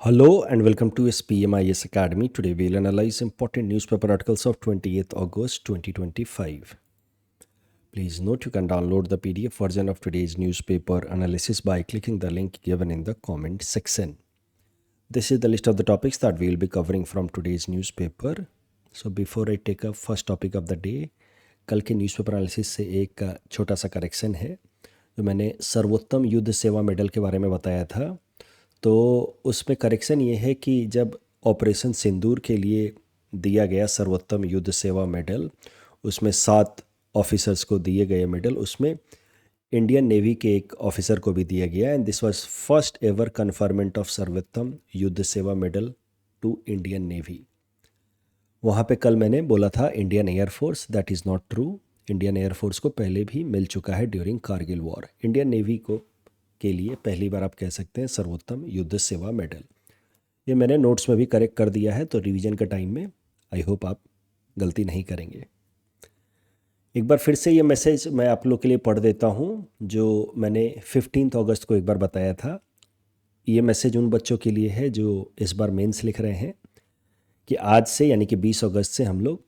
Hello and welcome to SPMIS Academy. Today we'll analyze important newspaper articles of 28th August 2025. Please note you can download the PDF version of today's newspaper analysis by clicking the link given in the comment section. This is the list of the topics that we'll be covering from today's newspaper. So before I take up first topic of the day, कल के newspaper analysis से एक छोटा सा correction है। जो मैंने सर्वोत्तम युद्ध सेवा मेडल के बारे में बताया था, तो उसमें करेक्शन ये है कि जब ऑपरेशन सिंदूर के लिए दिया गया सर्वोत्तम युद्ध सेवा मेडल, उसमें 7 ऑफिसर्स को दिए गए मेडल, उसमें इंडियन नेवी के एक ऑफिसर को भी दिया गया and this was first ever conferment of सर्वोत्तम युद्ध सेवा मेडल टू इंडियन नेवी। वहाँ पे कल मैंने बोला था Indian air force, that is not true. Indian air force को पहले भी मिल चुका है during Kargil war. Indian navy को के लिए पहली बार आप कह सकते हैं सर्वोत्तम युद्ध सेवा मेडल। ये मैंने नोट्स में भी करेक्ट कर दिया है, तो रिवीजन के टाइम में आई होप आप गलती नहीं करेंगे। एक बार फिर से ये मैसेज मैं आप लोग के लिए पढ़ देता हूँ जो मैंने 15 अगस्त को एक बार बताया था। ये मैसेज उन बच्चों के लिए है जो इस बार मेंस लिख रहे हैं कि आज से यानी कि 20 अगस्त से हम लोग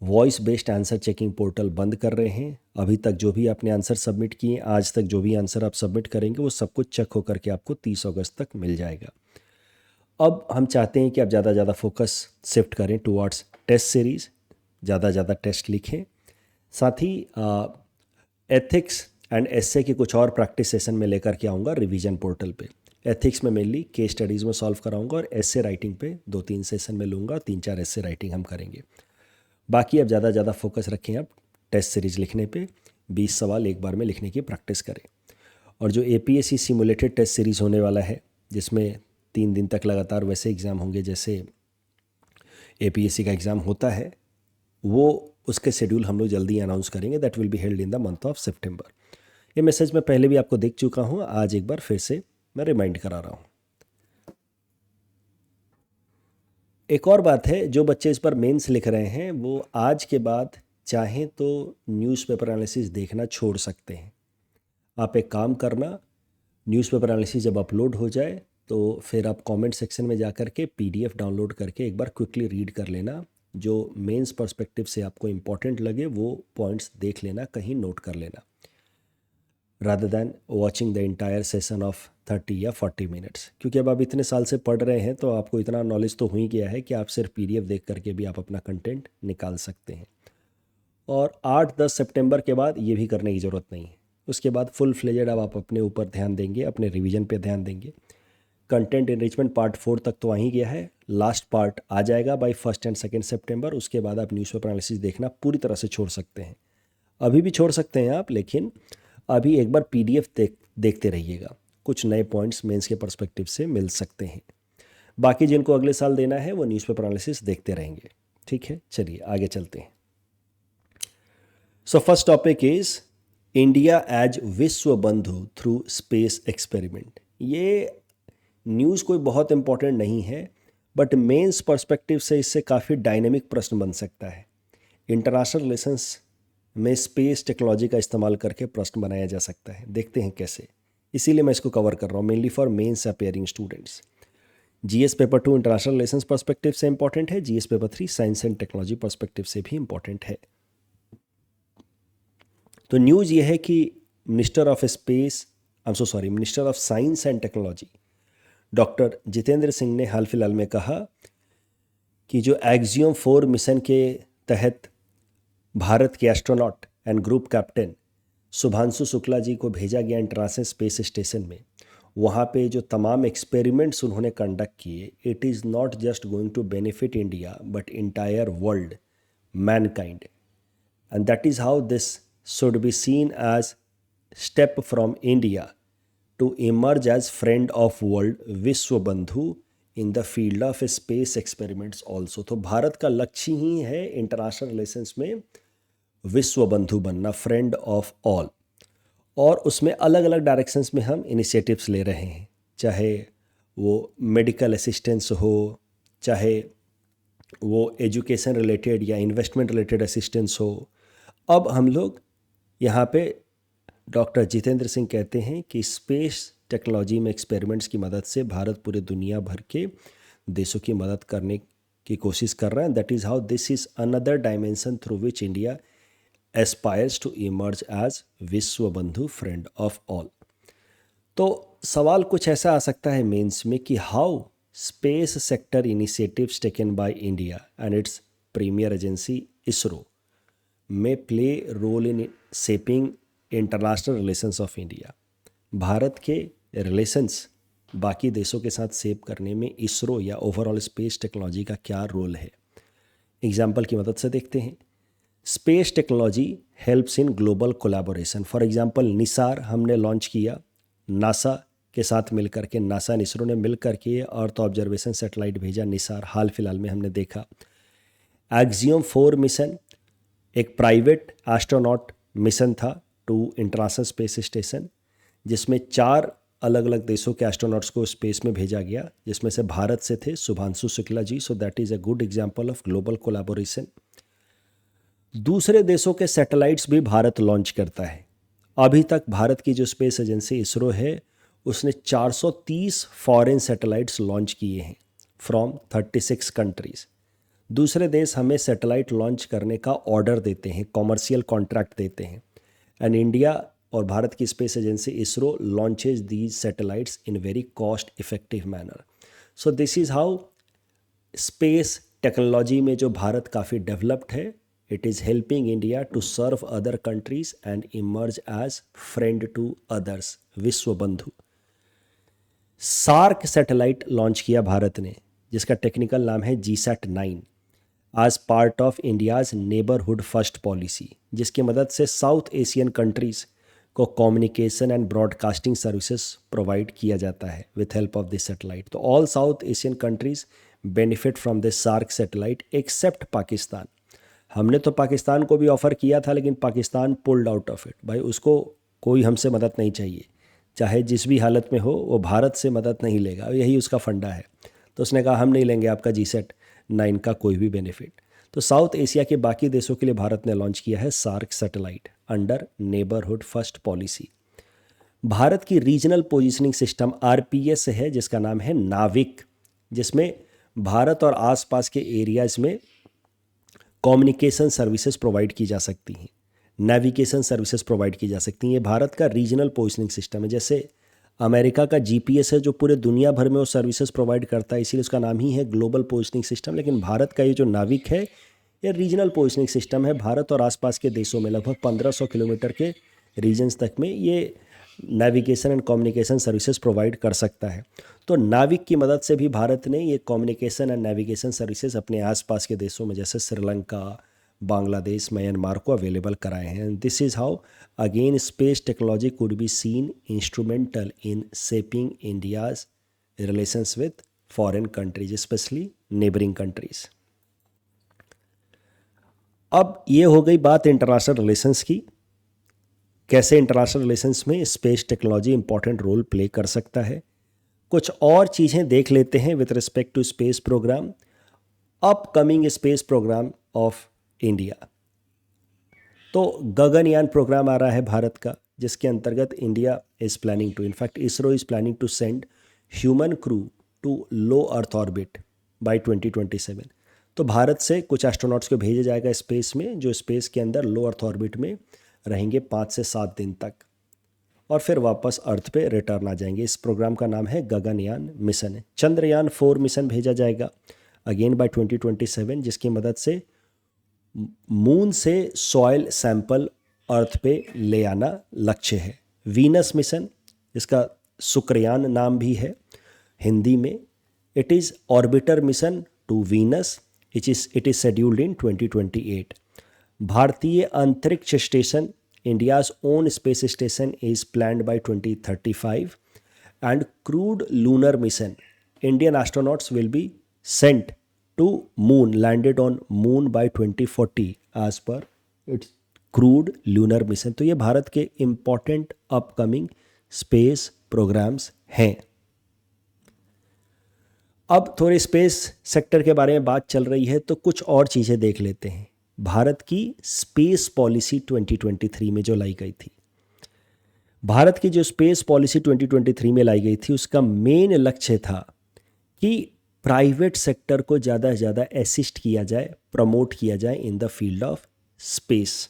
voice based answer checking portal बंद कर रहे हैं। अभी तक जो भी आपने आंसर सबमिट किए, आज तक जो भी आंसर आप सबमिट करेंगे, वो सब कुछ चेक होकर के आपको 30 अगस्त तक मिल जाएगा। अब हम चाहते हैं कि आप ज़्यादा ज़्यादा फोकस शिफ्ट करें टुवर्ड्स टेस्ट सीरीज़, ज़्यादा टेस्ट लिखें। साथ ही एथिक्स एंड एसए के कुछ और प्रैक्टिस सेशन में लेकर के आऊँगा रिवीजन पोर्टल पे। एथिक्स में मेनली केस स्टडीज़ में सॉल्व कराऊंगा और एसए राइटिंग पे 2-3 सेशन में लूँगा, 3-4 एसए राइटिंग हम करेंगे। बाकी अब ज़्यादा फोकस रखें आप टेस्ट सीरीज़ लिखने पे, 20 सवाल एक बार में लिखने की प्रैक्टिस करें। और जो APSC सिमुलेटेड टेस्ट सीरीज़ होने वाला है, जिसमें 3 दिन तक लगातार वैसे एग्ज़ाम होंगे जैसे APSC का एग्ज़ाम होता है, वो उसके शेड्यूल हम लोग जल्दी अनाउंस करेंगे। That will be held in the month of September. ये मैसेज मैं पहले भी आपको देख चुका हूँ, आज एक बार फिर से मैं रिमाइंड करा रहा हूँ। एक और बात है, जो बच्चे इस पर मेंस लिख रहे हैं वो आज के बाद चाहें तो न्यूज़पेपर एनालिसिस देखना छोड़ सकते हैं। आप एक काम करना, न्यूज़पेपर एनालिसिस जब अपलोड हो जाए तो फिर आप कमेंट सेक्शन में जा कर के PDF डाउनलोड करके एक बार क्विकली रीड कर लेना। जो मेंस पर्सपेक्टिव से आपको इम्पॉर्टेंट लगे वो पॉइंट्स देख लेना, कहीं नोट कर लेना, rather than watching the entire session of 30 या 40 मिनट्स। क्योंकि अब आप इतने साल से पढ़ रहे हैं तो आपको इतना नॉलेज तो हो ही गया है कि आप सिर्फ PDF देख करके भी आप अपना कंटेंट निकाल सकते हैं। और 8-10 सितंबर के बाद ये भी करने की ज़रूरत नहीं है। उसके बाद फुल फ्लेजेड अब आप अपने ऊपर ध्यान देंगे, अपने रिवीजन पे ध्यान देंगे। कंटेंट इनरिचमेंट पार्ट 4 तक तो आ ही गया है, लास्ट पार्ट आ जाएगा बाय 1 एंड 2 सितंबर। उसके बाद आप न्यूज़पेपर एनालिसिस देखना पूरी तरह से छोड़ सकते हैं। अभी भी छोड़ सकते हैं आप, लेकिन अभी एक बार PDF देखते रहिएगा, कुछ नए पॉइंट्स मेंस के पर्सपेक्टिव से मिल सकते हैं। बाकी जिनको अगले साल देना है वो न्यूज़पेपर एनालिसिस देखते रहेंगे। ठीक है, चलिए आगे चलते हैं। So first topic is India as विश्व बंधु थ्रू स्पेस एक्सपेरिमेंट। ये न्यूज़ कोई बहुत इंपॉर्टेंट नहीं है, बट मेंस पर्सपेक्टिव से इससे काफ़ी डायनेमिक प्रश्न बन सकता है। इंटरनेशनल रिलेशंस में स्पेस टेक्नोलॉजी का इस्तेमाल करके प्रश्न बनाया जा सकता है, देखते हैं कैसे। इसीलिए मैं इसको कवर कर रहा हूँ, mainly for mains appearing students. GS paper 2 international relations perspective से इंपॉर्टेंट है, GS paper 3 science and technology perspective से भी इंपॉर्टेंट है। तो न्यूज़ ये है कि minister of science and technology doctor Jitendra Singh ने हाल फिलहाल में कहा कि जो एक्सियम 4 मिशन के तहत भारत के astronaut and group captain Shubhanshu Shukla ji को भेजा गया इंटरनेशनल स्पेस स्टेशन में, वहाँ पे जो तमाम एक्सपेरिमेंट्स उन्होंने कंडक्ट किए, it is not just going to benefit India but entire world, mankind, and that is how this should be seen as step from India to emerge as friend of world, विश्व बंधु in the field of space experiments also. तो भारत का लक्ष्य ही है international relations में विश्व बंधु बनना, फ्रेंड ऑफ ऑल। और उसमें अलग अलग डायरेक्शंस में हम इनिशिएटिव्स ले रहे हैं, चाहे वो मेडिकल असिस्टेंस हो, चाहे वो एजुकेशन रिलेटेड या इन्वेस्टमेंट रिलेटेड असिस्टेंस हो। अब हम लोग यहाँ पे डॉक्टर जितेंद्र सिंह कहते हैं कि स्पेस टेक्नोलॉजी में एक्सपेरिमेंट्स की मदद से भारत पूरे दुनिया भर के देशों की मदद करने की कोशिश कर रहा है. That is how this is another dimension through which India aspires to emerge as विश्व बंधु फ्रेंड ऑफ ऑल. तो सवाल कुछ ऐसा आ सकता है मेंस में कि how space sector initiatives taken by India and its premier agency ISRO में play role in shaping international relations of India. Bharat के रिलेशंस बाकी देशों के साथ शेप करने में इसरो या ओवरऑल स्पेस टेक्नोलॉजी का क्या रोल है. एग्जाम्पल की मदद से देखते हैं. Space technology helps in global collaboration. For example Nisar हमने लॉन्च किया नासा के साथ मिलकर के. नासा एंड इसरो ने मिलकर के अर्थ ऑब्जर्वेशन सैटेलाइट भेजा निसार. हाल फिलहाल में हमने देखा एक्सियम 4 मिशन एक प्राइवेट एस्ट्रोनॉट मिशन था टू इंटरनेशनल स्पेस स्टेशन, जिसमें 4 अलग अलग देशों के एस्ट्रोनॉट्स को स्पेस में भेजा गया, जिसमें से भारत से थे Shubhanshu Shukla ji. So that is a good example of global collaboration. दूसरे देशों के सैटेलाइट्स भी भारत लॉन्च करता है. अभी तक भारत की जो स्पेस एजेंसी इसरो है उसने 430 फॉरेन सैटेलाइट्स लॉन्च किए हैं फ्रॉम 36 कंट्रीज़. दूसरे देश हमें सैटेलाइट लॉन्च करने का ऑर्डर देते हैं, कॉमर्शियल कॉन्ट्रैक्ट देते हैं, एंड इंडिया और भारत की space agency ISRO launches these satellites in very cost effective manner. So this is how space technology में जो भारत काफ़ी डेवलप्ड है, it is helping India to serve other countries and emerge as friend to others, विश्व बंधु. SAARC satellite launch किया भारत ने, जिसका technical नाम है GSAT-9 आज part of India's neighbourhood first policy, जिसकी मदद से साउथ एशियन कंट्रीज़ को communication and broadcasting services provide किया जाता है with help of this satellite. तो all South Asian countries benefit from this SAARC satellite except Pakistan. हमने तो पाकिस्तान को भी ऑफ़र किया था, लेकिन Pakistan pulled out of it. भाई उसको कोई हमसे मदद नहीं चाहिए, चाहे जिस भी हालत में हो वो भारत से मदद नहीं लेगा, यही उसका फंडा है. तो उसने कहा हम नहीं लेंगे आपका GSAT-9 का कोई भी बेनिफिट. तो साउथ एशिया के बाकी देशों के लिए भारत ने लॉन्च किया है SAARC satellite under neighbourhood first policy. Bharat की रीजनल पोजीशनिंग सिस्टम RPS है, जिसका नाम है नाविक, जिसमें भारत और आसपास के एरियाज़ में कम्युनिकेशन सर्विसेज प्रोवाइड की जा सकती हैं, नेविगेशन सर्विसेज प्रोवाइड की जा सकती हैं. ये भारत का रीजनल पोजीशनिंग सिस्टम है. जैसे अमेरिका का GPS है जो पूरे दुनिया भर में वो सर्विसेज प्रोवाइड करता है, इसीलिए उसका नाम ही है ग्लोबल पोजीशनिंग सिस्टम. लेकिन भारत का ये जो नाविक है ये रीजनल पोजीशनिंग सिस्टम है. भारत और आसपास के देशों में लगभग 1500 किलोमीटर के रीजन्स तक में ये navigation and communication services provide कर सकता है. तो नाविक की मदद से भी भारत ने ये कम्युनिकेशन एंड नेविगेशन सर्विसेज अपने आसपास के देशों में जैसे श्रीलंका, बांग्लादेश, म्यांमार को अवेलेबल कराए हैं. This is how again space technology could be seen instrumental in shaping India's relations with foreign countries, especially neighbouring countries. अब ये हो गई बात इंटरनेशनल रिलेशंस की, कैसे इंटरनेशनल रिलेशंस में space technology important role play कर सकता है. कुछ और चीज़ें देख लेते हैं with respect to space programme. Upcoming space programme of India, तो गगनयान प्रोग्राम आ रहा है भारत का, जिसके अंतर्गत India is planning to, in fact ISRO is planning to send human crew to low earth orbit by 2027. तो भारत से कुछ एस्ट्रोनॉट्स को भेजा जाएगा स्पेस में, जो स्पेस के अंदर लो अर्थ ऑर्बिट में रहेंगे 5 से 7 दिन तक और फिर वापस अर्थ पे रिटर्न आ जाएंगे. इस प्रोग्राम का नाम है गगनयान मिशन है. चंद्रयान 4 मिशन भेजा जाएगा अगेन बाय 2027, जिसकी मदद से मून से सॉइल सैंपल अर्थ पे ले आना लक्ष्य है. वीनस मिशन, इसका शुक्रयान नाम भी है हिंदी में, it is orbiter mission to Venus, it is scheduled in 2028. भारतीय अंतरिक्ष स्टेशन, India's own space station is planned by 2035 and crewed lunar mission, Indian astronauts will be sent to moon, landed on moon by 2040 as per its crude lunar mission. तो ये भारत के important upcoming space programmes हैं. अब थोड़े space sector के बारे में बात चल रही है तो कुछ और चीज़ें देख लेते हैं. भारत की स्पेस पॉलिसी 2023 में जो लाई गई थी, भारत की जो स्पेस पॉलिसी 2023 में लाई गई थी, उसका मेन लक्ष्य था कि प्राइवेट सेक्टर को ज़्यादा से ज़्यादा असिस्ट किया जाए, प्रमोट किया जाए इन द फील्ड ऑफ स्पेस।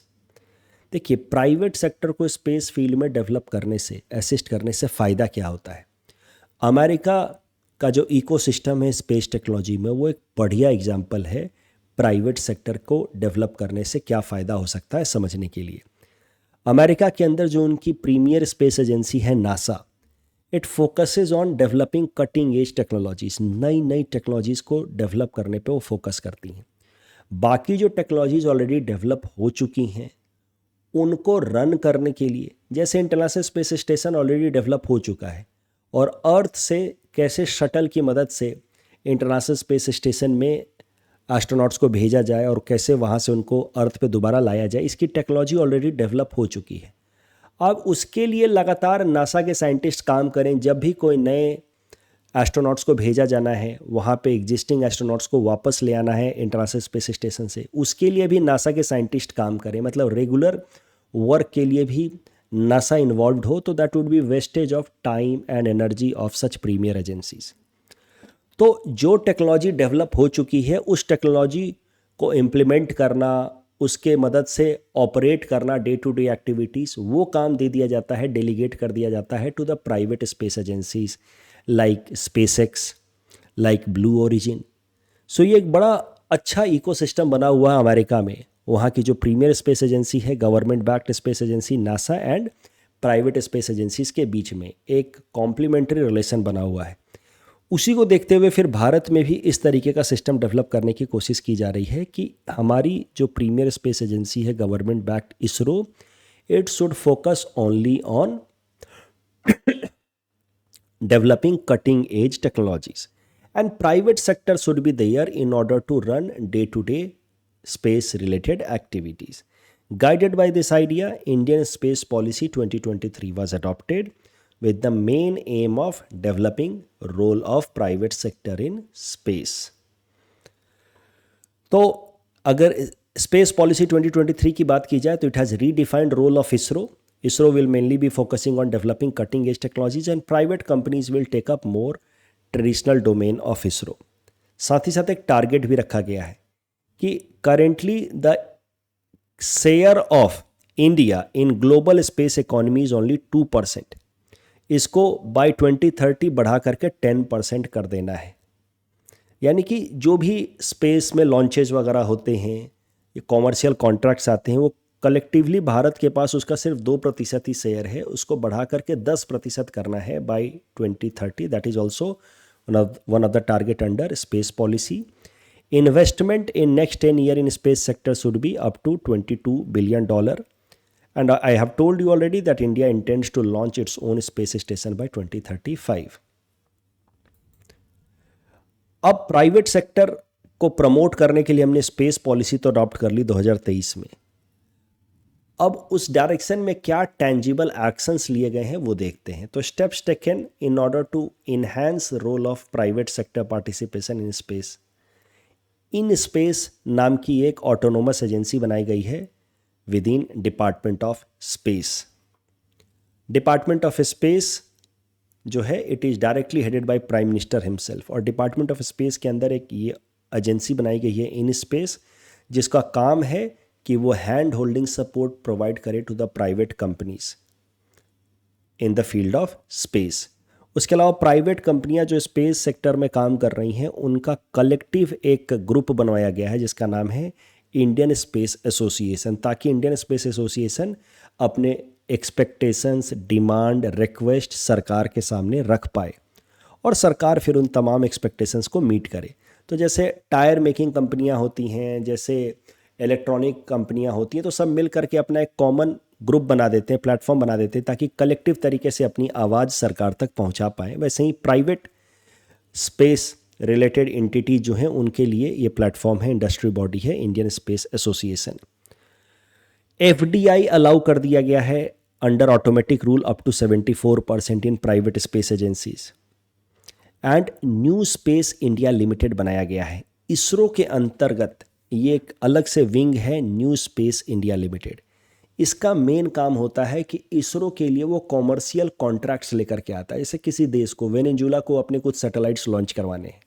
देखिए, प्राइवेट सेक्टर को स्पेस फील्ड में डेवलप करने से, असिस्ट करने से फ़ायदा क्या होता है। अमेरिका का जो इकोसिस्टम है स्पेस टेक्नोलॉजी में, वो एक बढ़िया एग्जाम्पल है प्राइवेट सेक्टर को डेवलप करने से क्या फ़ायदा हो सकता है समझने के लिए। अमेरिका के अंदर जो उनकी प्रीमियर स्पेस एजेंसी है NASA, it focuses on developing cutting edge technologies, नई नई टेक्नोलॉजीज़ को डेवलप करने पे वो फोकस करती हैं। बाकी जो टेक्नोलॉजीज ऑलरेडी डेवलप हो चुकी हैं उनको रन करने के लिए, जैसे international space station already develop हो चुका है और अर्थ से कैसे शटल की मदद से इंटरनेशनल स्पेस स्टेशन में एस्ट्रोनॉट्स को भेजा जाए और कैसे वहाँ से उनको अर्थ पे दोबारा लाया जाए, इसकी टेक्नोलॉजी ऑलरेडी डेवलप हो चुकी है। अब उसके लिए लगातार नासा के साइंटिस्ट काम करें। जब भी कोई नए एस्ट्रोनॉट्स को भेजा जाना है, वहाँ पे एग्जिस्टिंग एस्ट्रोनॉट्स को वापस ले आना है इंटरनेशनल स्पेस स्टेशन से, उसके लिए भी नासा के साइंटिस्ट काम करें, मतलब रेगुलर वर्क के लिए भी नासा इन्वॉल्व हो, तो that would be wastage of time and energy of such premier agencies. तो जो टेक्नोलॉजी डेवलप हो चुकी है उस टेक्नोलॉजी को इम्प्लीमेंट करना, उसके मदद से ऑपरेट करना डे टू डे एक्टिविटीज़, वो काम दे दिया जाता है, डेलीगेट कर दिया जाता है to the private space agencies like SpaceX, like Blue Origin. So ये एक बड़ा अच्छा इकोसिस्टम बना हुआ है अमेरिका में। वहाँ की जो प्रीमियर स्पेस एजेंसी है, government backed space agency NASA and private space agencies के बीच में एक कॉम्प्लीमेंट्री रिलेशन बना हुआ है। उसी को देखते हुए फिर भारत में भी इस तरीके का सिस्टम डेवलप करने की कोशिश की जा रही है कि हमारी जो प्रीमियर स्पेस एजेंसी है government backed ISRO, it should focus only on developing cutting edge technologies and private sector should be there in order to run day to day space related activities. Guided by this idea, Indian Space Policy 2023 was adopted with the main aim of developing role of private sector in space. तो अगर space policy 2023 की बात की जाए तो it has redefined role of ISRO. ISRO will mainly be focusing on developing cutting edge technologies and private companies will take up more traditional domain of ISRO. साथ ही साथ एक टारगेट भी रखा गया है कि currently the share of India in global space economy is only 2%. इसको bye 2030 बढ़ा करके 10% कर देना है। यानी कि जो भी स्पेस में लॉन्चेज वगैरह होते हैं, ये कॉमर्शियल कॉन्ट्रैक्ट्स आते हैं, वो कलेक्टिवली भारत के पास उसका सिर्फ 2% ही शेयर है, उसको बढ़ा करके 10% करना है by 2030. That is also one of the target under space policy. Investment in next 10 year in space sector should be up to $22 billion. And I have told you already that India intends to launch its own space station by 2035. अब private sector को promote करने के लिए हमने space policy तो adopt कर ली 2023 में. अब उस डायरेक्शन में क्या टेंजिबल एक्शंस लिए गए हैं वो देखते हैं. तो steps taken in order to enhance role of private sector participation in space. In space नाम की एक ऑटोनोमस एजेंसी बनाई गई है with in department of space. Department of space जो है it is directly headed by prime minister himself. और department of space के अंदर एक ये एजेंसी बनाई गई है इन स्पेस, जिसका काम है कि वो हैंड होल्डिंग सपोर्ट प्रोवाइड करे to the private companies in the field of space. उसके अलावा प्राइवेट कंपनियां जो स्पेस सेक्टर में काम कर रही हैं उनका कलेक्टिव एक ग्रुप बनवाया गया है जिसका नाम है इंडियन स्पेस एसोसिएशन, ताकि इंडियन स्पेस एसोसिएशन अपने एक्सपेक्टेशंस, डिमांड, रिक्वेस्ट सरकार के सामने रख पाए और सरकार फिर उन तमाम एक्सपेक्टेशंस को मीट करे. तो जैसे टायर मेकिंग कंपनियां होती हैं, जैसे इलेक्ट्रॉनिक कंपनियां होती हैं, तो सब मिल करके अपना एक कॉमन ग्रुप बना देते हैं, प्लेटफॉर्म बना देते हैं ताकि कलेक्टिव तरीके से अपनी आवाज़ सरकार तक पहुंचा पाएँ. वैसे ही प्राइवेट स्पेस रिलेटेड एंटिटी जो हैं उनके लिए ये प्लेटफॉर्म है, इंडस्ट्री बॉडी है Indian space association. FDI allow कर दिया गया है under automatic rule up to 74% in private space agencies. And new space India limited बनाया गया है. इसरो के अंतर्गत ये एक अलग से विंग है न्यू स्पेस इंडिया लिमिटेड. इसका मेन काम होता है कि इसरो के लिए वो कॉमर्शियल कॉन्ट्रैक्ट्स लेकर के आता है। जैसे किसी देश को, वेनेजुएला को अपने कुछ सैटेलाइट्स लॉन्च करवाने हैं,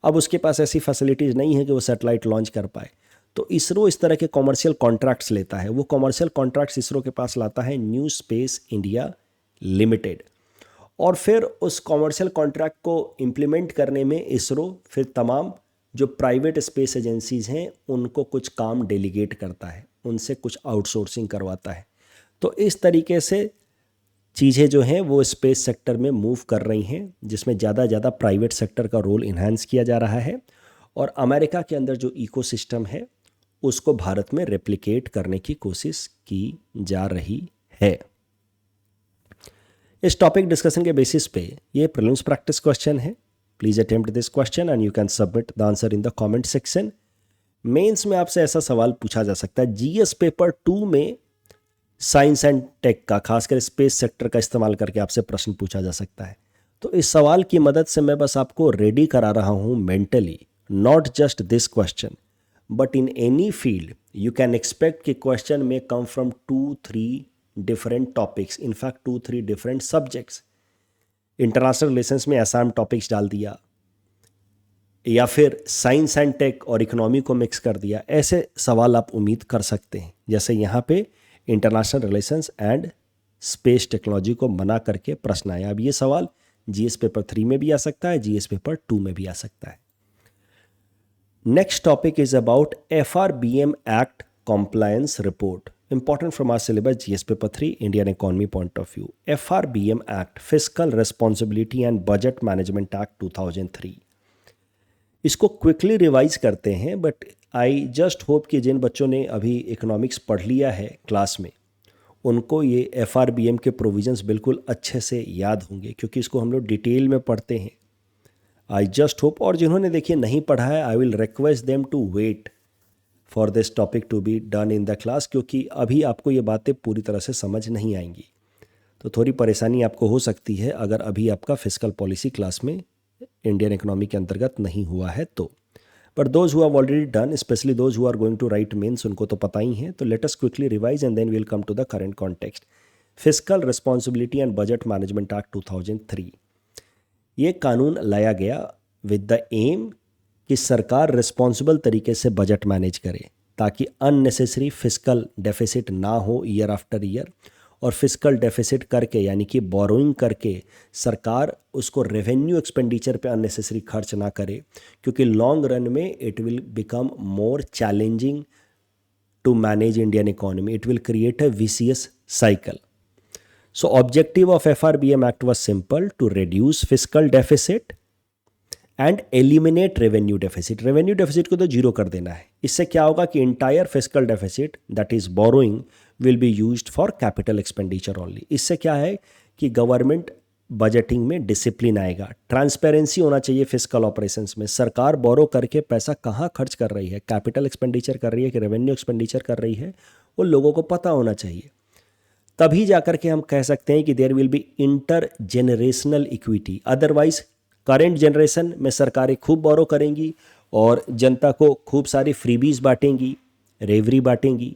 अब उसके पास ऐसी फैसिलिटीज़ नहीं है कि वो सैटेलाइट लॉन्च कर पाए, तो इसरो इस तरह के कॉमर्शियल कॉन्ट्रैक्ट्स लेता है। वो कॉमर्शियल कॉन्ट्रैक्ट्स इसरो के पास लाता है न्यू स्पेस इंडिया लिमिटेड, और फिर उस कॉमर्शियल कॉन्ट्रैक्ट को इम्प्लीमेंट करने में इसरो फिर तमाम जो प्राइवेट स्पेस एजेंसीज़ हैं उनको कुछ काम डेलीगेट करता है, उनसे कुछ आउटसोर्सिंग करवाता है। तो इस तरीके से चीज़ें जो हैं वो स्पेस सेक्टर में मूव कर रही हैं, जिसमें ज़्यादा प्राइवेट सेक्टर का रोल इन्हांस किया जा रहा है, और अमेरिका के अंदर जो इकोसिस्टम है उसको भारत में रेप्लिकेट करने की कोशिश की जा रही है। इस टॉपिक डिस्कशन के बेसिस पे ये प्रीलिम्स प्रैक्टिस क्वेश्चन है। Please attempt this question and you can submit the answer in the comment section. Mains में आपसे ऐसा सवाल पूछा जा सकता है, जीएस पेपर 2 में साइंस एंड टेक का, खासकर स्पेस सेक्टर का इस्तेमाल करके आपसे प्रश्न पूछा जा सकता है। तो इस सवाल की मदद से मैं बस आपको रेडी करा रहा हूं mentally, not just this question but in any field you can expect कि क्वेश्चन में come from 2-3 different topics, in fact 2-3 different subjects. International relations में असम टॉपिक्स डाल दिया, या फिर साइंस एंड टेक और इकोनॉमी को मिक्स कर दिया, ऐसे सवाल आप उम्मीद कर सकते हैं। जैसे यहाँ पे international relations and space technology को बना करके प्रश्न आया। अब ये सवाल जीएस पेपर 3 में भी आ सकता है, जीएस पेपर 2 में भी आ सकता है। Next topic is about FRBM act compliance report, important from our syllabus GS paper 3 Indian economy point of view. FRBM Act, Fiscal Responsibility and Budget Management Act 2003. इसको quickly revise करते हैं, but I just hope कि जिन बच्चों ने अभी economics पढ़ लिया है क्लास में, उनको ये FRBM के प्रोविजंस बिल्कुल अच्छे से याद होंगे, क्योंकि इसको हम लोग डिटेल में पढ़ते हैं। आई जस्ट होप, और जिन्होंने देखिए नहीं पढ़ा है, I will request them to wait for this topic to be done in the class, क्योंकि अभी आपको ये बातें पूरी तरह से समझ नहीं आएंगी। तो थोड़ी परेशानी आपको हो सकती है अगर अभी आपका फिस्कल पॉलिसी क्लास में इंडियन इकोनॉमी के अंतर्गत नहीं हुआ है तो। But those who have already done, especially those who are going to write mains, उनको तो पता ही है। तो let us quickly revise and then will come to the current context. Fiscal responsibility and budget management act 2003, ये कानून लाया गया विद द एम कि सरकार रिस्पॉन्सिबल तरीके से बजट मैनेज करे, ताकि अननेसेसरी फिस्कल डेफिसिट ना हो ईयर आफ्टर ईयर, और फिस्कल डेफिसिट करके यानी कि बोरोइंग करके सरकार उसको रेवेन्यू एक्सपेंडिचर पे अननेसेसरी खर्च ना करे, क्योंकि लॉन्ग रन में it will become more challenging to manage Indian economy, it will create a vicious cycle. So objective of FRBM Act was simple: to reduce fiscal deficit and eliminate revenue deficit. Revenue deficit को तो zero कर देना है. इससे क्या होगा कि entire fiscal deficit, that is borrowing, will be used for capital expenditure only. इससे क्या है कि गवर्नमेंट बजटिंग में डिसिप्लिन आएगा, ट्रांसपेरेंसी होना चाहिए फिस्कल ऑपरेशंस में. सरकार बोरो करके पैसा कहाँ खर्च कर रही है, कैपिटल एक्सपेंडिचर कर रही है कि रेवेन्यू एक्सपेंडिचर कर रही है, वो लोगों को पता होना चाहिए. तभी जाकर के हम कह सकते हैं कि there will be intergenerational equity. Otherwise current generation में सरकारें खूब बोरो करेंगी और जनता को खूब सारी फ्रीबीज बांटेंगी, रेवरी बांटेंगी,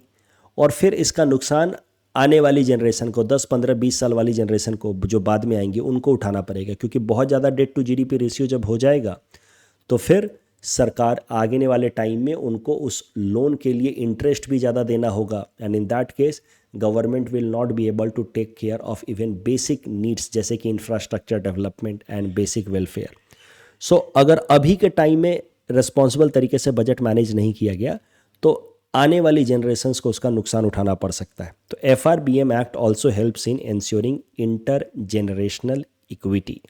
और फिर इसका नुकसान आने वाली जनरेशन को, 10, 15, 20 साल वाली जनरेशन को, जो बाद में आएंगे, उनको उठाना पड़ेगा. क्योंकि बहुत ज़्यादा डेट टू जीडीपी रेशियो जब हो जाएगा तो फिर सरकार आगे वाले टाइम में उनको उस लोन के लिए इंटरेस्ट भी ज़्यादा देना होगा. And in that case government will not be able to take care of even basic needs जैसे कि infrastructure development and basic welfare. So अगर अभी के टाइम में रिस्पॉन्सिबल तरीके से बजट मैनेज नहीं किया गया तो आने वाली जनरेशन्स को उसका नुकसान उठाना पड़ सकता है. तो FRBM act also helps in ensuring inter generational equity.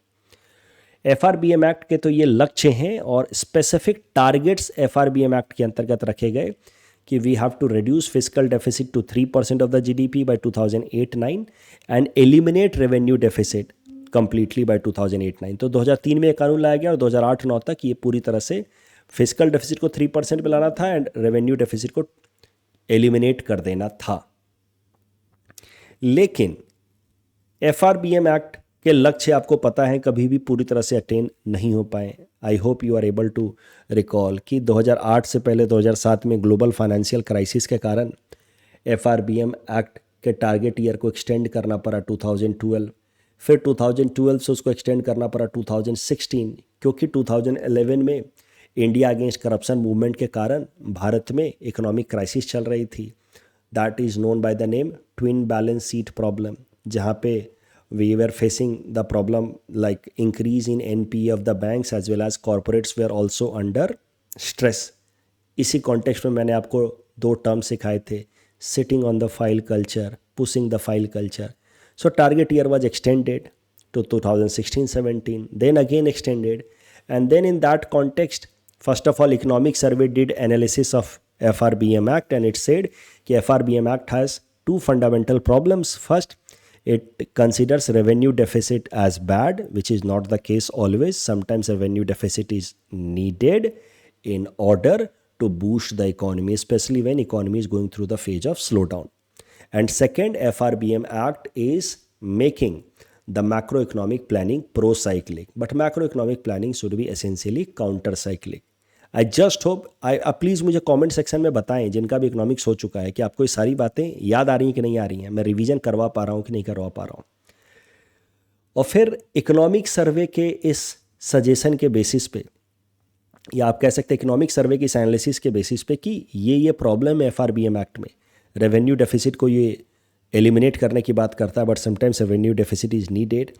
FRBM act के तो ये लक्ष्य हैं और स्पेसिफिक टारगेट्स FRBM एक्ट के अंतर्गत रखे गए कि we have to reduce fiscal deficit to 3% of the GDP by 2008-9 and eliminate revenue deficit completely by 2008-9. तो 2003 में ये कानून लाया गया और 2008-9 तक ये पूरी तरह से फिस्कल डेफिसिट को 3% पे लाना था एंड रेवेन्यू डेफिसिट को एलिमिनेट कर देना था. लेकिन FRBM एक्ट के लक्ष्य आपको पता है कभी भी पूरी तरह से अटेन नहीं हो पाए. I hope you are able to recall कि 2008 से पहले 2007 में ग्लोबल फाइनेंशियल क्राइसिस के कारण FRBM एक्ट के टारगेट ईयर को एक्सटेंड करना पड़ा 2012, फिर 2012 से उसको एक्सटेंड करना पड़ा 2016, क्योंकि 2011 में इंडिया अगेंस्ट करप्शन मूवमेंट के कारण भारत में इकोनॉमिक क्राइसिस चल रही थी, that is known by the name twin balance sheet problem, जहाँ पे we were facing the problem like increase in NPA of the banks as well as corporates were also under stress. इसी context में मैंने आपको दो term सिखाए थे, sitting on the file culture, pushing the file culture. So target year was extended to 2016-17, then again extended, and then in that context, first of all, Economic Survey did analysis of FRBM Act, and it said that FRBM Act has two fundamental problems. First, it considers revenue deficit as bad, which is not the case always. Sometimes revenue deficit is needed in order to boost the economy, especially when economy is going through the phase of slowdown. And second, FRBM Act is making the macroeconomic planning pro-cyclic, but macroeconomic planning should be essentially counter-cyclic. I just hope, please मुझे comment section में बताएं जिनका भी economics हो चुका है कि आपको ये सारी बातें याद आ रही हैं कि नहीं आ रही हैं, मैं रिवीजन करवा पा रहा हूँ कि नहीं करवा पा रहा हूँ। और फिर इकोनॉमिक सर्वे के इस सजेशन के बेसिस पे, या आप कह सकते हैं इकोनॉमिक सर्वे की इस एनालिसिस के बेसिस पे कि ये प्रॉब्लम है FRBM एक्ट में, रेवेन्यू डेफिसिट को ये एलिमिनेट करने की बात करता है, but sometimes revenue deficit is needed,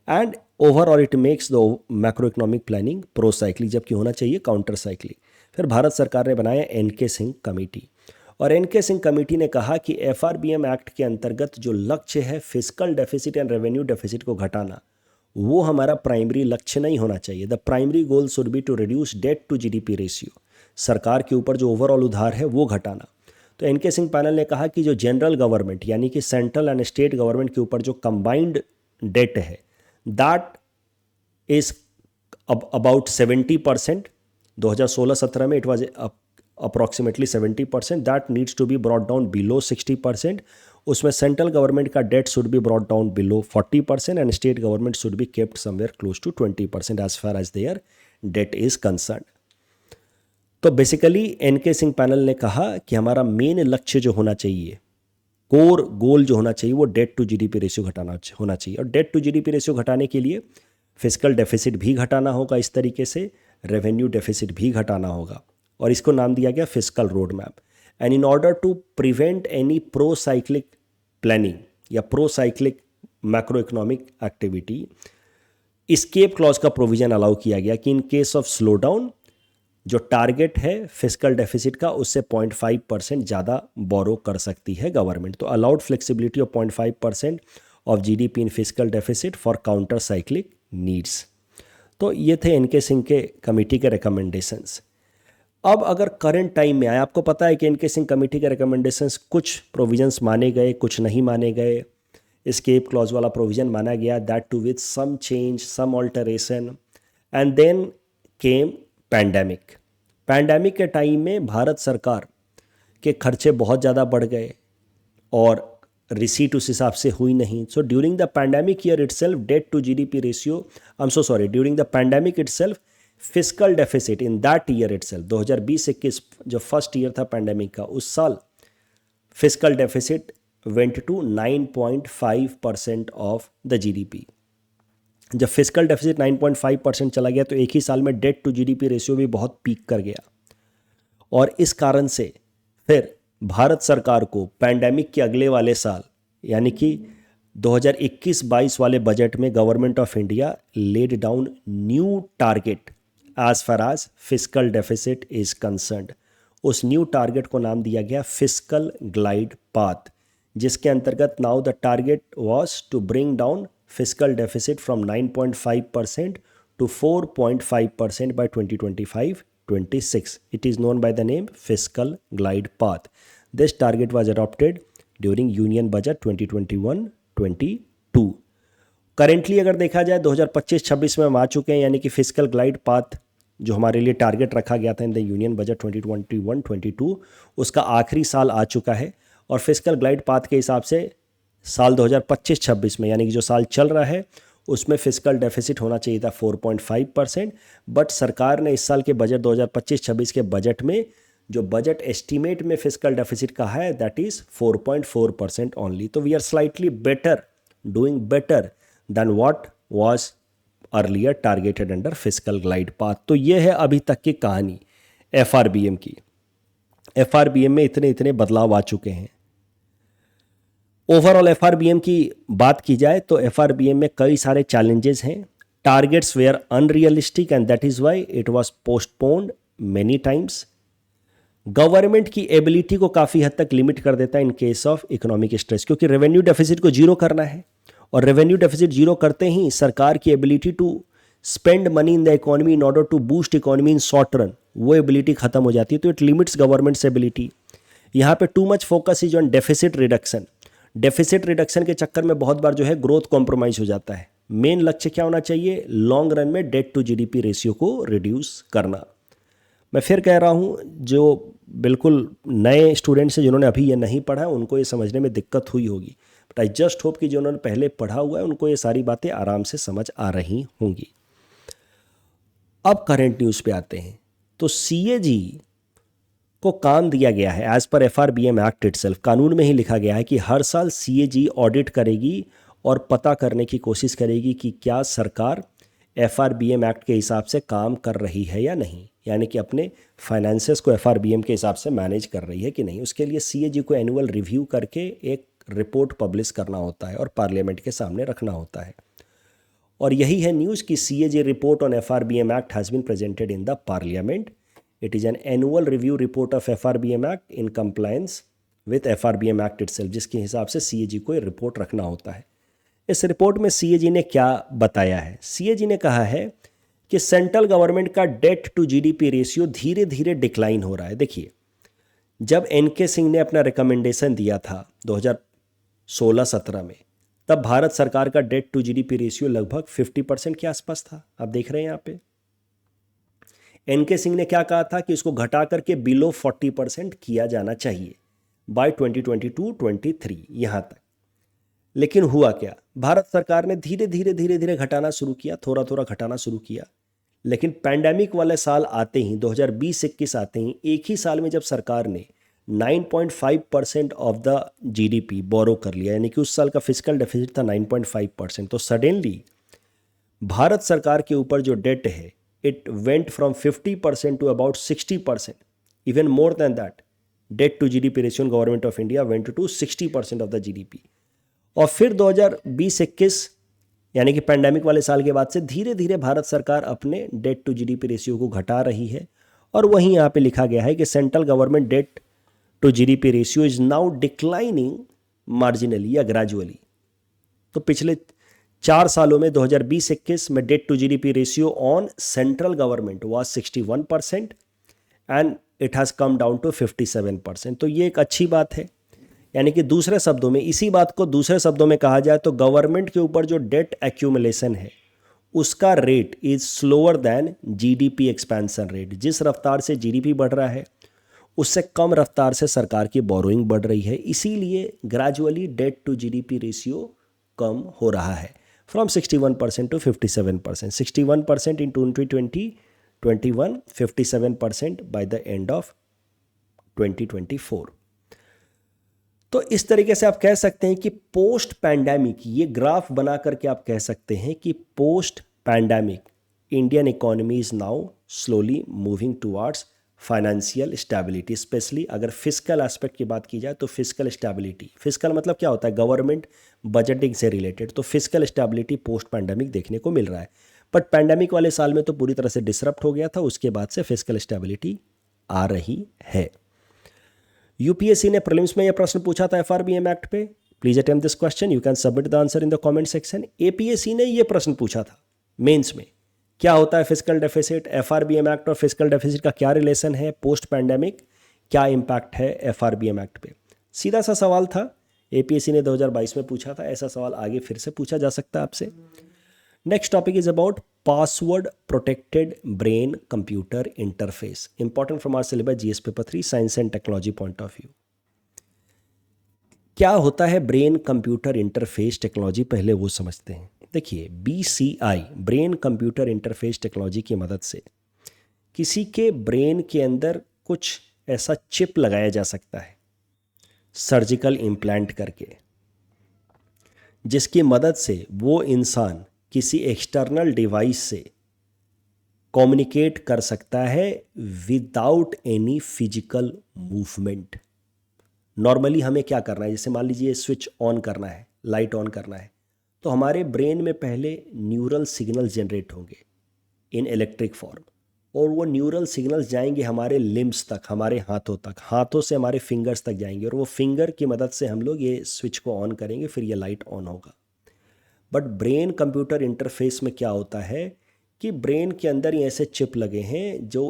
and overall it makes the macro economic planning pro cyclic, जबकि होना चाहिए काउंटर साइक्लिक। फिर भारत सरकार ने बनाया NK सिंह कमेटी, और NK सिंह कमेटी ने कहा कि FRBM एक्ट के अंतर्गत जो लक्ष्य है physical deficit and revenue deficit को घटाना, वो हमारा प्राइमरी लक्ष्य नहीं होना चाहिए। The primary goal should be to reduce debt to GDP ratio, सरकार के ऊपर जो ओवरऑल उधार है वो घटाना। तो NK सिंह पैनल ने कहा कि जो जनरल गवर्नमेंट यानी कि सेंट्रल एंड स्टेट गवर्नमेंट के ऊपर जो कंबाइंड डेट है, दैट इज अबाउट 70%। 2016-17 में it was approximately 70%, that needs to be brought down below 60%। उसमें सेंट्रल गवर्नमेंट का debt should be brought down below 40% and state government should be kept somewhere close to 20% as far as their debt is concern. तो basically NK Singh panel ने कहा कि हमारा main लक्ष्य जो होना चाहिए, कोर गोल जो होना चाहिए, वो डेट टू GDP रेशियो घटाना होना चाहिए, और डेट टू GDP रेशियो घटाने के लिए फिजिकल डेफिसिट भी घटाना होगा, इस तरीके से रेवेन्यू डेफिसिट भी घटाना होगा, और इसको नाम दिया गया physical road map. And in order to prevent any pro cyclical planning या pro cyclical macro economic activity, escape clause का प्रोविजन अलाउ किया गया कि in case of slow down जो टारगेट है फिजिकल डेफिसिट का, उससे 0.5% ज़्यादा बोरो कर सकती है गवर्नमेंट। तो allowed flexibility of 0.5% of GDP in physical deficit for counter cyclic needs. तो ये थे NK सिंह के कमेटी के रिकमेंडेशंस। अब अगर करंट टाइम में आए, आपको पता है कि NK सिंह कमेटी के रिकमेंडेशंस कुछ प्रोविजंस माने गए, कुछ नहीं माने गए। एस्केप क्लॉज वाला प्रोविजन माना गया, that too with some change, some alteration, and then came pandemic के टाइम में भारत सरकार के खर्चे बहुत ज़्यादा बढ़ गए और रिसीट उस हिसाब से हुई नहीं। So during the pandemic year itself debt to GDP ratio, during the pandemic itself physical deficit in that year itself, 2020-21 जो फर्स्ट ईयर था पैंडेमिक का, उस साल physical deficit went to 9.5% of the GDP। जब फिजिकल डेफिसिट 9.5% चला गया तो एक ही साल में डेट टू GDP रेशियो भी बहुत पीक कर गया, और इस कारण से फिर भारत सरकार को पैंडेमिक के अगले वाले साल यानी कि 2021-22 वाले बजट में government of India laid down new target as far as physical deficit is concerned. उस न्यू टारगेट को नाम दिया गया फिजिकल ग्लाइड पाथ, जिसके अंतर्गत now the target was to bring down fiscal deficit from 9.5% to 4.5% by 2025-26. It is known by the name fiscal glide path. This target was adopted during Union Budget 2021-22. Currently अगर देखा जाए 2025-26 में हम आ चुके हैं, यानी कि फिजिकल ग्लाइड पाथ जो हमारे लिए टारगेट रखा गया था इन द यूनियन बजट 2021-22, उसका आखिरी साल आ चुका है, और फिजिकल ग्लाइड पाथ के हिसाब से साल 2025-26 में यानी कि जो साल चल रहा है उसमें फिजिकल डेफिसिट होना चाहिए था 4.5%, बट सरकार ने इस साल के बजट 2025-26 के बजट में जो बजट एस्टीमेट में फिस्कल डेफिसिट का है दैट इज 4.4% ओनली। तो we are slightly better, doing better than what was earlier targeted under fiscal glide path. तो ये है अभी तक की कहानी एफआरबीएम की। एफआरबीएम में इतने इतने बदलाव आ चुके हैं। ओवरऑल एफआरबीएम की बात की जाए तो एफआरबीएम में कई सारे चैलेंजेस हैं। Targets were unrealistic and that is why it was postponed many times. Government की एबिलिटी को काफ़ी हद तक लिमिट कर देता है in case of economic stress, क्योंकि रेवेन्यू डेफिसिट को जीरो करना है और रेवेन्यू डेफिसिट जीरो करते ही सरकार की ability to spend money in the economy in order to boost economy in short run, वो एबिलिटी खत्म हो जाती है। तो इट लिमिट्स गवर्नमेंट्स एबिलिटी। यहाँ पे too much focus is on deficit reduction. Deficit reduction के चक्कर में बहुत बार जो है ग्रोथ कॉम्प्रोमाइज हो जाता है। मेन लक्ष्य क्या होना चाहिए? लॉन्ग रन में डेट टू जीडीपी रेशियो को रिड्यूस करना। मैं फिर कह रहा हूँ, जो बिल्कुल नए स्टूडेंट्स हैं जिन्होंने अभी ये नहीं पढ़ा है उनको ये समझने में दिक्कत हुई होगी, बट आई जस्ट होप कि जिन्होंने पहले पढ़ा हुआ है उनको ये सारी बातें आराम से समझ आ रही होंगी। अब करंट न्यूज़ पे आते हैं। तो सीएजी को काम दिया गया है as per FRBM act itself, कानून में ही लिखा गया है कि हर साल सीएजी ऑडिट करेगी और पता करने की कोशिश करेगी कि क्या सरकार एफआरबीएम एक्ट के हिसाब से काम कर रही है या नहीं, यानी कि अपने फाइनेंसेस को एफआरबीएम के हिसाब से मैनेज कर रही है कि नहीं। उसके लिए सीएजी को एनुअल रिव्यू करके एक रिपोर्ट पब्लिश करना होता है और पार्लियामेंट के सामने रखना होता है। और यही है न्यूज़ कि CAG report on FRBM act has been presented in the parliament. It is an annual review report of FRBM act in compliance with FRBM act itself, जिसके हिसाब से सीएजी को रिपोर्ट रखना होता है। इस रिपोर्ट में सीएजी ने क्या बताया है? सीएजी ने कहा है कि सेंट्रल गवर्नमेंट का डेट टू जीडीपी रेशियो धीरे धीरे डिक्लाइन हो रहा है। देखिए, जब एनके सिंह ने अपना रिकमेंडेशन दिया था 2016-17 में, तब भारत सरकार का डेट टू जीडीपी रेशियो लगभग 50% के आसपास था। आप देख रहे हैं यहाँ पे एनके सिंह ने क्या कहा था कि इसको घटा करके बिलो 40% किया जाना चाहिए बाय 2022-23 यहाँ तक। लेकिन हुआ क्या? भारत सरकार ने धीरे धीरे घटाना शुरू किया, थोड़ा थोड़ा घटाना शुरू किया। लेकिन पैंडेमिक वाले साल आते ही 2020-21 आते ही एक ही साल में जब सरकार ने 9.5% ऑफ द जीडीपी बोरो कर लिया, यानी कि उस साल का फिस्कल डेफिसिट था 9.5%, तो सडनली भारत सरकार के ऊपर जो डेट है it went from 50% to about 60%, even more than that. Debt to GDP ratio in government of India went to 60% of the GDP. और फिर 2020-21 यानी कि पैंडेमिक वाले साल के बाद से धीरे धीरे भारत सरकार अपने डेट टू जीडीपी रेशियो को घटा रही है। और वहीं यहाँ पे लिखा गया है कि central government debt to GDP ratio is now declining marginally या ग्रेजुअली। तो पिछले 4 सालों में 2020-21 में debt to GDP ratio on central government was 61% and it has come down to 57%। तो ये एक अच्छी बात है। यानी कि दूसरे शब्दों में, इसी बात को दूसरे शब्दों में कहा जाए तो गवर्नमेंट के ऊपर जो डेट एक्यूमुलेशन है उसका rate is slower then GDP expansion rate. जिस रफ्तार से जीडीपी बढ़ रहा है उससे कम रफ्तार से सरकार की बोरोइंग बढ़ रही है, इसीलिए gradually debt to GDP ratio कम हो रहा है from 61% to 57%। 61% in 2020-21, 57% by the end of 2024। तो इस तरीके से आप कह सकते हैं कि पोस्ट पैंडेमिक, ये ग्राफ बना करके आप कह सकते हैं कि post pandemic Indian economy is now slowly moving towards financial stability. Specially अगर फिस्कल एस्पेक्ट की बात की जाए तो फिस्कल स्टेबिलिटी, फिस्कल मतलब क्या होता है? गवर्नमेंट बजटिंग से रिलेटेड। तो फिस्कल स्टेबिलिटी पोस्ट पैंडेमिक देखने को मिल रहा है। बट पैंडेमिक वाले साल में तो पूरी तरह से डिसरप्ट हो गया था, उसके बाद से फिस्कल स्टेबिलिटी आ रही है। यूपीएससी ने प्रीलिम्स में यह प्रश्न पूछा था एफआरबीएम एक्ट पे। Please attempt this question, you can submit the answer in the comment section. APSC ने यह प्रश्न पूछा था मेंस में, क्या होता है फिस्कल डेफिसिट, एफआरबीएम एक्ट और फिस्कल डेफिसिट का क्या रिलेशन है, पोस्ट पैंडेमिक क्या इंपैक्ट है एफआरबीएम एक्ट पे। सीधा सा सवाल था, एपीएससी ने 2022 में पूछा था। ऐसा सवाल आगे फिर से पूछा जा सकता है आपसे। Next topic is about password protected brain computer interface, important from our syllabus GS paper 3 science and technology point of view. क्या होता है ब्रेन कंप्यूटर इंटरफेस टेक्नोलॉजी, पहले वो समझते हैं। देखिए, BCI brain computer interface technology की मदद से किसी के ब्रेन के अंदर कुछ ऐसा चिप लगाया जा सकता है सर्जिकल इम्प्लांट करके, जिसकी मदद से वो इंसान किसी एक्सटर्नल डिवाइस से कम्युनिकेट कर सकता है without any physical movement. Normally हमें क्या करना है, जैसे मान लीजिए स्विच ऑन करना है, लाइट ऑन करना है, तो हमारे ब्रेन में पहले न्यूरल सिग्नल जनरेट होंगे इन इलेक्ट्रिक फॉर्म, और वो न्यूरल सिग्नल्स जाएंगे हमारे लिम्स तक, हमारे हाथों तक, हाथों से हमारे फिंगर्स तक जाएंगे, और वो फिंगर की मदद से हम लोग ये स्विच को ऑन करेंगे, फिर ये लाइट ऑन होगा। बट ब्रेन कंप्यूटर इंटरफेस में क्या होता है कि ब्रेन के अंदर ये ऐसे चिप लगे हैं जो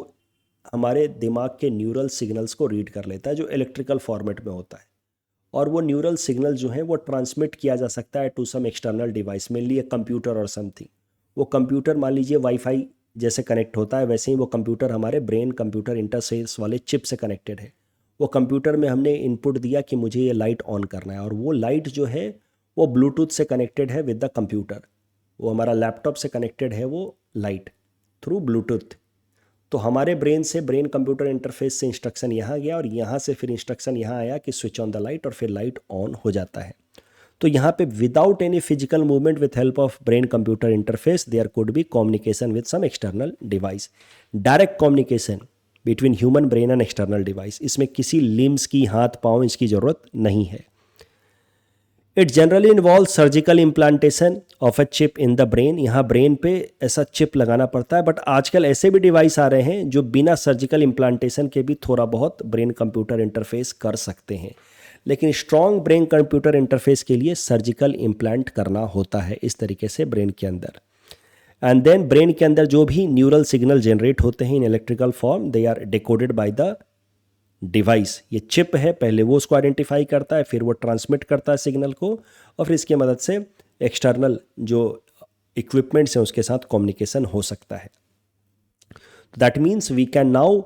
हमारे दिमाग के न्यूरल सिग्नल्स को रीड कर लेता है, जो इलेक्ट्रिकल फॉर्मेट में होता है, और वो न्यूरल सिग्नल जो है वो ट्रांसमिट किया जा सकता है to some external device, mainly एक कंप्यूटर और समथिंग। वो कंप्यूटर मान लीजिए वाईफाई जैसे कनेक्ट होता है, वैसे ही वो कंप्यूटर हमारे ब्रेन कंप्यूटर इंटरफेस वाले चिप से कनेक्टेड है। वो कंप्यूटर में हमने इनपुट दिया कि मुझे ये लाइट ऑन करना है, और वो लाइट जो है वो ब्लूटूथ से कनेक्टेड है विद द कंप्यूटर, वो हमारा लैपटॉप से कनेक्टेड है वो लाइट थ्रू ब्लूटूथ। तो हमारे ब्रेन से ब्रेन कंप्यूटर इंटरफेस से इंस्ट्रक्शन यहाँ गया, और यहाँ से फिर इंस्ट्रक्शन यहाँ आया कि स्विच ऑन द लाइट, और फिर लाइट ऑन हो जाता है। तो यहाँ पे without any physical movement with help of brain computer interface there could be communication with some external device, direct communication between human brain and external device. इसमें किसी लिम्स की, हाथ पाँव इसकी ज़रूरत नहीं है। It generally involve surgical implantation of a chip in the brain. यहाँ ब्रेन पे ऐसा चिप लगाना पड़ता है, बट आजकल ऐसे भी डिवाइस आ रहे हैं जो बिना सर्जिकल इम्प्लांटेशन के भी थोड़ा बहुत ब्रेन कंप्यूटर इंटरफेस कर सकते हैं, लेकिन स्ट्रॉन्ग ब्रेन कंप्यूटर इंटरफेस के लिए सर्जिकल इम्प्लांट करना होता है इस तरीके से ब्रेन के अंदर। एंड देन ब्रेन के अंदर जो भी न्यूरल सिग्नल जनरेट होते हैं in electrical form, they are decoded by the device. ये चिप है, पहले वो उसको आइडेंटिफाई करता है, फिर वो ट्रांसमिट करता है सिग्नल को, और फिर इसकी मदद से एक्सटर्नल जो इक्विपमेंट्स हैं उसके साथ कम्युनिकेशन हो सकता है। That means we can now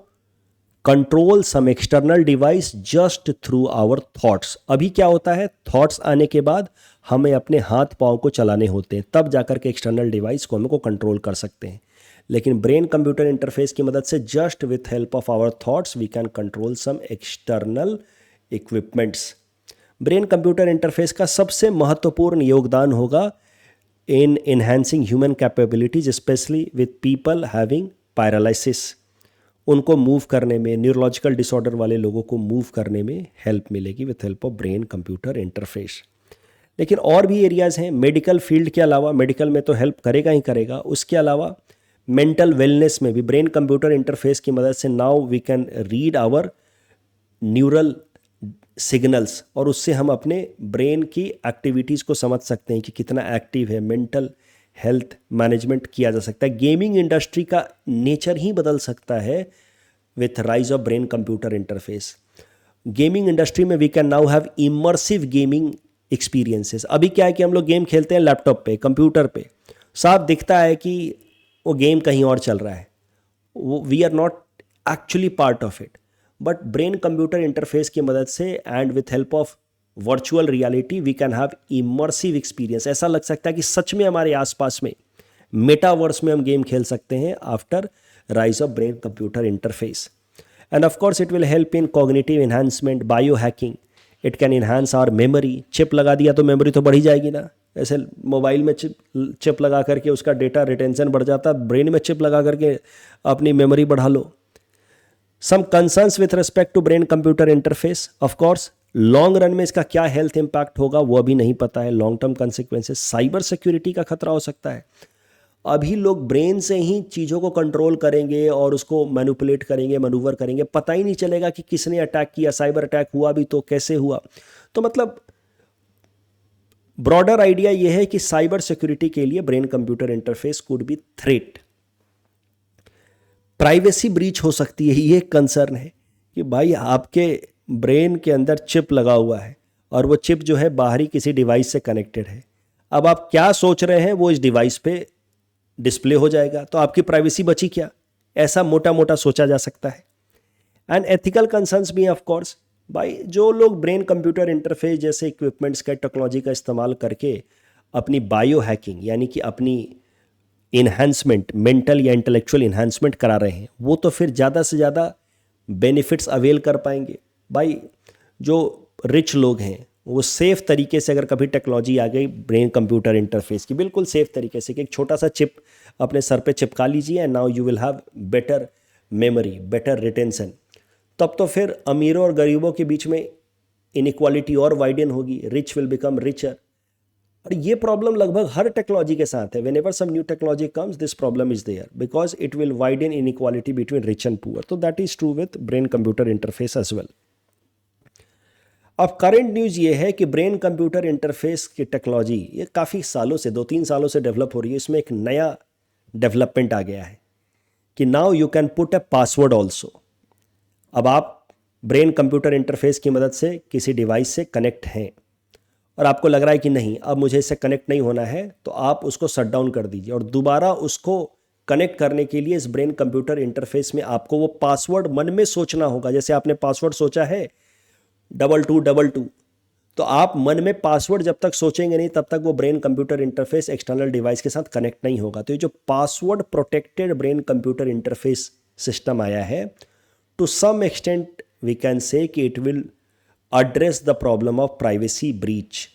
control some external device just through our thoughts. अभी क्या होता है, थॉट्स आने के बाद हमें अपने हाथ पाँव को चलाने होते हैं, तब जाकर के एक्सटर्नल डिवाइस को हमको कंट्रोल कर सकते हैं। लेकिन ब्रेन कंप्यूटर इंटरफेस की मदद से just with help of our thoughts we can control some external equipments. Brain computer interface का सबसे महत्वपूर्ण योगदान होगा in enhancing human capabilities, specially with people having paralysis. उनको मूव करने में, न्यूरोलॉजिकल डिसऑर्डर वाले लोगों को मूव करने में हेल्प मिलेगी with help of brain computer interface. लेकिन और भी एरियाज़ हैं मेडिकल फील्ड के अलावा, मेडिकल में तो हेल्प करेगा ही करेगा, उसके अलावा मेंटल वेलनेस में भी ब्रेन कंप्यूटर इंटरफेस की मदद से now we can read our neural signals, और उससे हम अपने ब्रेन की एक्टिविटीज़ को समझ सकते हैं कि कितना एक्टिव है। मेंटल हेल्थ मैनेजमेंट किया जा सकता है। गेमिंग इंडस्ट्री का नेचर ही बदल सकता है with rise of brain computer interface. Gaming industry में we can now have immersive gaming experiences. अभी क्या है कि हम लोग गेम खेलते हैं लैपटॉप पे, कंप्यूटर पे, साफ दिखता है कि वो गेम कहीं और चल रहा है, वो we are not actually part of it. But brain computer interface की मदद से and with help of virtual reality we can have immersive experience. ऐसा लग सकता है कि सच में हमारे आसपास में मेटावर्स में हम गेम खेल सकते हैं after rise of brain computer interface. And of course it will help in cognitive enhancement, biohacking. It can enhance our memory. Chip लगा दिया तो मेमोरी तो बढ़ ही जाएगी ना, ऐसे मोबाइल में चिप लगा करके उसका डेटा रिटेंशन बढ़ जाता है, ब्रेन में चिप लगा करके अपनी मेमोरी बढ़ा लो। Some concerns with respect to brain computer interface, of course long run में इसका क्या हेल्थ इंपैक्ट होगा वो अभी नहीं पता है। Long term consequences, cyber security का खतरा हो सकता है। अभी लोग ब्रेन से ही चीज़ों को कंट्रोल करेंगे और उसको मैनिपुलेट करेंगे, मनूवर करेंगे, पता ही नहीं चलेगा कि किसने अटैक किया, साइबर अटैक हुआ भी तो कैसे हुआ। तो मतलब ब्रॉडर आइडिया यह है कि साइबर सिक्योरिटी के लिए brain computer interface could be threat. Privacy breach हो सकती है, ये कंसर्न है कि भाई आपके ब्रेन के अंदर चिप लगा हुआ है और वो चिप जो है बाहरी किसी डिवाइस से कनेक्टेड है। अब आप क्या सोच रहे हैं वो इस डिवाइस पे डिस्प्ले हो जाएगा, तो आपकी प्राइवेसी बची क्या? ऐसा मोटा मोटा सोचा जा सकता है। एंड एथिकल कंसर्न्स भी हैं ऑफ कोर्स। भाई जो लोग ब्रेन कंप्यूटर इंटरफेस जैसे इक्विपमेंट्स का, टेक्नोलॉजी का इस्तेमाल करके अपनी बायो हैकिंग यानी कि अपनी इन्हांसमेंट, मेंटल या इंटेलेक्चुअल इन्हांसमेंट करा रहे हैं, वो तो फिर ज़्यादा से ज़्यादा बेनिफिट्स अवेल कर पाएंगे। भाई जो रिच लोग हैं वो सेफ तरीके से, अगर कभी टेक्नोलॉजी आ गई ब्रेन कंप्यूटर इंटरफेस की, बिल्कुल सेफ तरीके से कि एक छोटा सा चिप अपने सर पे चिपका लीजिए and now you will have better memory, better retention. तब तो फिर अमीरों और गरीबों के बीच में इनइक्वालिटी और वाइडन होगी, रिच विल बिकम रिचर। और ये प्रॉब्लम लगभग हर टेक्नोलॉजी के साथ है। Whenever some new technology comes this problem is there because it will widen inequality between rich and poor. तो that is true with brain computer interface as well. अब current news ये है कि brain computer interface की technology ये काफ़ी सालों से, 2-3 सालों से डेवलप हो रही है। इसमें एक नया डेवलपमेंट आ गया है कि now you can put a password also. अब आप ब्रेन कंप्यूटर इंटरफेस की मदद से किसी डिवाइस से कनेक्ट हैं और आपको लग रहा है कि नहीं अब मुझे इससे कनेक्ट नहीं होना है, तो आप उसको शट डाउन कर दीजिए और दोबारा उसको कनेक्ट करने के लिए इस ब्रेन कंप्यूटर इंटरफेस में आपको वो पासवर्ड मन में सोचना होगा। जैसे आपने पासवर्ड सोचा है 2222, तो आप मन में पासवर्ड जब तक सोचेंगे नहीं तब तक वो brain computer interface external device के साथ कनेक्ट नहीं होगा। तो ये जो password protected brain computer interface system आया है, to some extent we can say कि it will address the problem of privacy breach.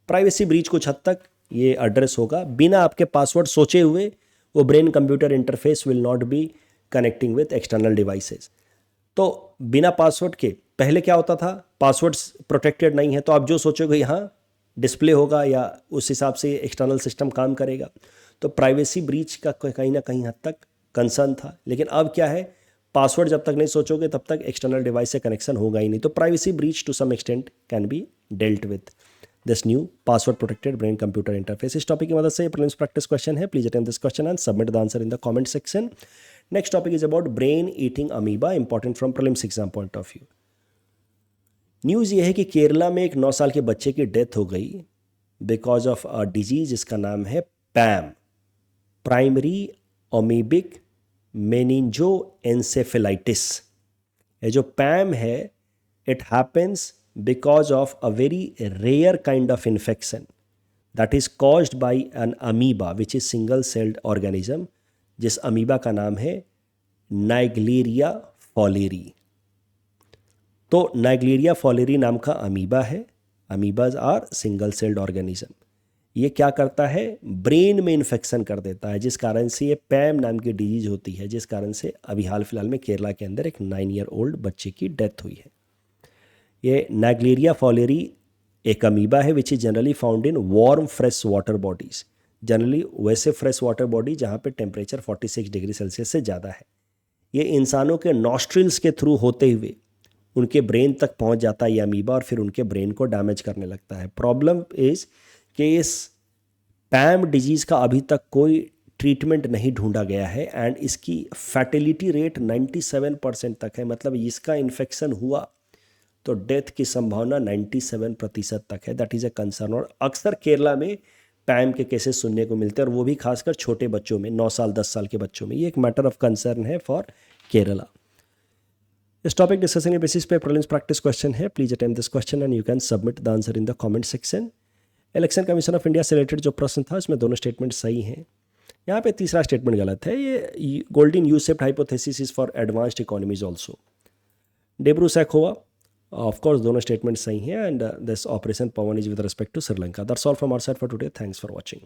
Privacy breach कुछ हद तक ये एड्रेस होगा। बिना आपके पासवर्ड सोचे हुए वो brain computer interface will not be connecting with external devices. तो बिना पासवर्ड के पहले क्या होता था, पासवर्ड प्रोटेक्टेड नहीं है तो आप जो सोचोगे यहाँ डिस्प्ले होगा या उस हिसाब से एक्सटर्नल सिस्टम काम करेगा। तो प्राइवेसी ब्रीच का कहीं ना कहीं हद तक कंसर्न था। लेकिन अब क्या है, पासवर्ड जब तक नहीं सोचोगे तब तक एक्सटर्नल डिवाइस से कनेक्शन होगा ही नहीं। तो privacy breach to some extent can be dealt with this new password protected brain computer interface. इस टॉपिक की मदद से प्रीलिम्स प्रैक्टिस क्वेश्चन है। Please attempt this question and submit the answer in the comment section. Next topic is about brain eating amoeba, important from prelims exam point of view. News ये है कि केरला में एक 9 साल के बच्चे की डेथ हो गई बिकॉज ऑफ अ डिजीज जिसका नाम है PAM, primary amoebic meningoencephalitis. ये जो पैम है it happens because of a very rare kind of infection that is caused by an amoeba which is single celled organism, जिस amoeba का नाम है नाइग्लेरिया फॉलेरी। तो नाइग्लेरिया फॉलेरी नाम का अमीबा है। अमीबाज आर सिंगल सेल्ड ऑर्गेनिज्म। ये क्या करता है, ब्रेन में इन्फेक्शन कर देता है, जिस कारण से ये पैम नाम की डिजीज होती है, जिस कारण से अभी हाल फिलहाल में केरला के अंदर एक 9 ईयर ओल्ड बच्चे की डेथ हुई है। ये नाइग्लेरिया फॉलेरी एक अमीबा है which is generally found in warm fresh water bodies, generally वैसे फ्रेश वाटर बॉडी जहाँ पे टेम्परेचर 46 डिग्री सेल्सियस से ज़्यादा है। ये इंसानों के नॉस्ट्रिल्स के थ्रू होते हुए उनके ब्रेन तक पहुंच जाता है ये अमीबा और फिर उनके ब्रेन को डैमेज करने लगता है। प्रॉब्लम इज कि इस पैम डिजीज़ का अभी तक कोई ट्रीटमेंट नहीं ढूंढा गया है एंड इसकी फैटिलिटी रेट 97% तक है। मतलब इसका इन्फेक्शन हुआ तो डेथ की संभावना 97% तक है। That is a concern. और अक्सर केरला में पैम के केसेस सुनने को मिलते हैं और वो भी खासकर छोटे बच्चों में, 9 साल 10 साल के बच्चों में। ये एक मैटर ऑफ कंसर्न है फॉर केरला। इस टॉपिक डिस्कशन के बेसिस पे प्रीलिम्स प्रैक्टिस क्वेश्चन है। Please attempt this question and you can submit the answer in the comment section. Election commission of India से रिलेटेड जो प्रश्न था उसमें दोनों स्टेटमेंट सही हैं। यहाँ पे तीसरा स्टेटमेंट गलत है। ये golden U shaped hypothesis is for advanced economies also. Dibru Saikhowa, of course दोनों स्टेटमेंट सही हैं and this operation Pawan is with respect to Sri Lanka. That's all from our side for today. Thanks for watching.